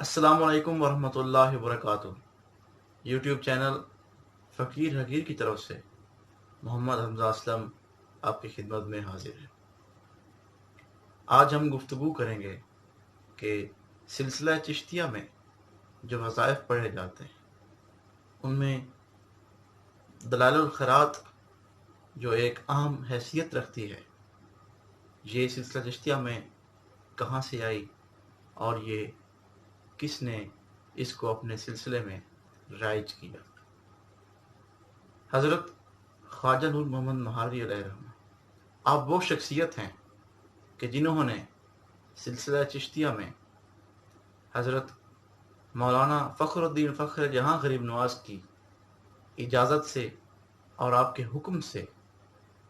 السلام علیکم ورحمۃ اللہ وبرکاتہ۔ یوٹیوب چینل فقیر حقیر کی طرف سے محمد حمزہ اسلم آپ کی خدمت میں حاضر ہے۔ آج ہم گفتگو کریں گے کہ سلسلہ چشتیہ میں جو وظائف پڑھے جاتے ہیں ان میں دلائل الخیرات جو ایک اہم حیثیت رکھتی ہے، یہ سلسلہ چشتیہ میں کہاں سے آئی اور یہ کس نے اس کو اپنے سلسلے میں رائج کیا؟ حضرت خواجہ نور محمد مہاروی علیہ رحمہ آپ وہ شخصیت ہیں کہ جنہوں نے سلسلہ چشتیہ میں حضرت مولانا فخر الدین فخر جہاں غریب نواز کی اجازت سے اور آپ کے حکم سے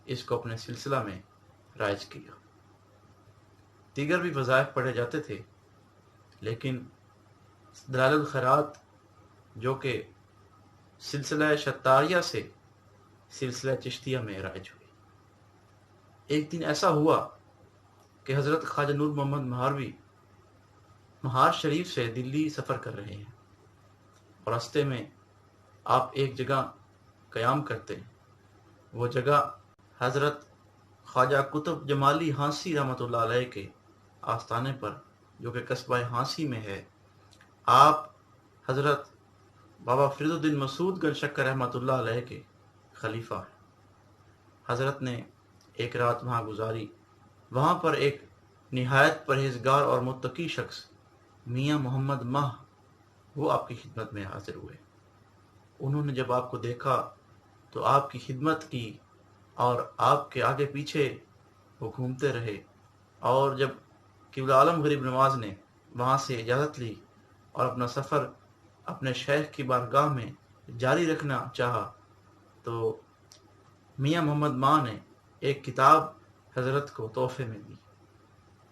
اس کو اپنے سلسلہ میں رائج کیا۔ دیگر بھی وظائف پڑھے جاتے تھے، لیکن دلائل الخیرات جو کہ سلسلہ شتاریہ سے سلسلہ چشتیہ میں رائج ہوئی۔ ایک دن ایسا ہوا کہ حضرت خواجہ نور محمد مہاروی مہار شریف سے دلی سفر کر رہے ہیں اور راستے میں آپ ایک جگہ قیام کرتے ہیں۔ وہ جگہ حضرت خواجہ قطب جمالی ہانسی رحمۃ اللہ علیہ کے آستانے پر، جو کہ قصبہ ہانسی میں ہے، آپ حضرت بابا فرید الدین مسعود گنج شکر رحمۃ اللہ علیہ کے خلیفہ ہیں۔ حضرت نے ایک رات وہاں گزاری۔ وہاں پر ایک نہایت پرہیزگار اور متقی شخص میاں محمد ماہ وہ آپ کی خدمت میں حاضر ہوئے۔ انہوں نے جب آپ کو دیکھا تو آپ کی خدمت کی اور آپ کے آگے پیچھے وہ گھومتے رہے، اور جب قبلہ عالم غریب نواز نے وہاں سے اجازت لی اور اپنا سفر اپنے شیخ کی بارگاہ میں جاری رکھنا چاہا تو میاں محمد ماہ نے ایک کتاب حضرت کو تحفے میں دی۔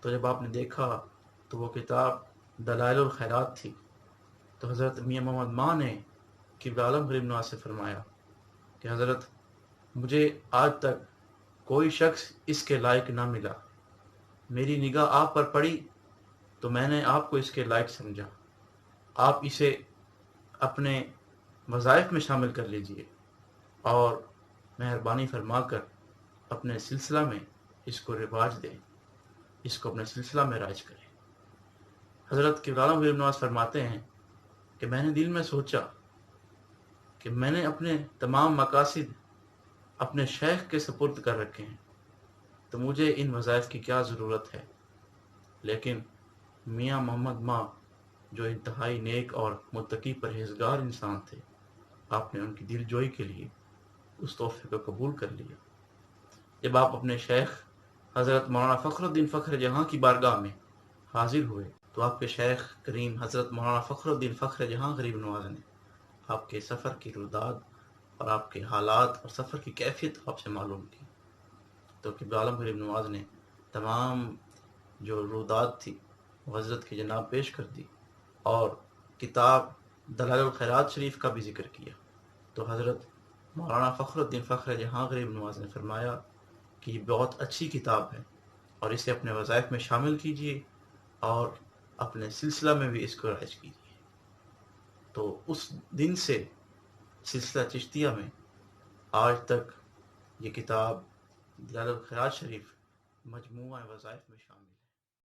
تو جب آپ نے دیکھا تو وہ کتاب دلائل الخیرات تھی۔ تو حضرت میاں محمد ماہ نے قبلہ عالم غریب نواز سے فرمایا کہ حضرت مجھے آج تک کوئی شخص اس کے لائق نہ ملا، میری نگاہ آپ پر پڑی تو میں نے آپ کو اس کے لائق سمجھا، آپ اسے اپنے وظائف میں شامل کر لیجئے اور مہربانی فرما کر اپنے سلسلہ میں اس کو رواج دیں، اس کو اپنے سلسلہ میں رائج کریں۔ حضرت قبلہ عالم غریب نواز فرماتے ہیں کہ میں نے دل میں سوچا کہ میں نے اپنے تمام مقاصد اپنے شیخ کے سپرد کر رکھے ہیں، تو مجھے ان وظائف کی کیا ضرورت ہے؟ لیکن میاں محمد ماہ جو انتہائی نیک اور متقی پرہیزگار انسان تھے، آپ نے ان کی دل جوئی کے لیے اس تحفے کو قبول کر لیا۔ جب آپ اپنے شیخ حضرت مولانا فخر الدین فخر جہاں کی بارگاہ میں حاضر ہوئے تو آپ کے شیخ کریم حضرت مولانا فخر الدین فخر جہاں غریب نواز نے آپ کے سفر کی روداد اور آپ کے حالات اور سفر کی کیفیت آپ سے معلوم کی۔ تو قبلہ عالم غریب نواز نے تمام جو روداد تھی وہ حضرت کی جناب پیش کر دی اور کتاب دلائل الخیرات شریف کا بھی ذکر کیا۔ تو حضرت مولانا فخر الدین فخر جہاں غریب نواز نے فرمایا کہ یہ بہت اچھی کتاب ہے اور اسے اپنے وظائف میں شامل کیجیے اور اپنے سلسلہ میں بھی اس کو رائج کیجیے۔ تو اس دن سے سلسلہ چشتیہ میں آج تک یہ کتاب دلائل الخیرات شریف مجموعہ وظائف میں شامل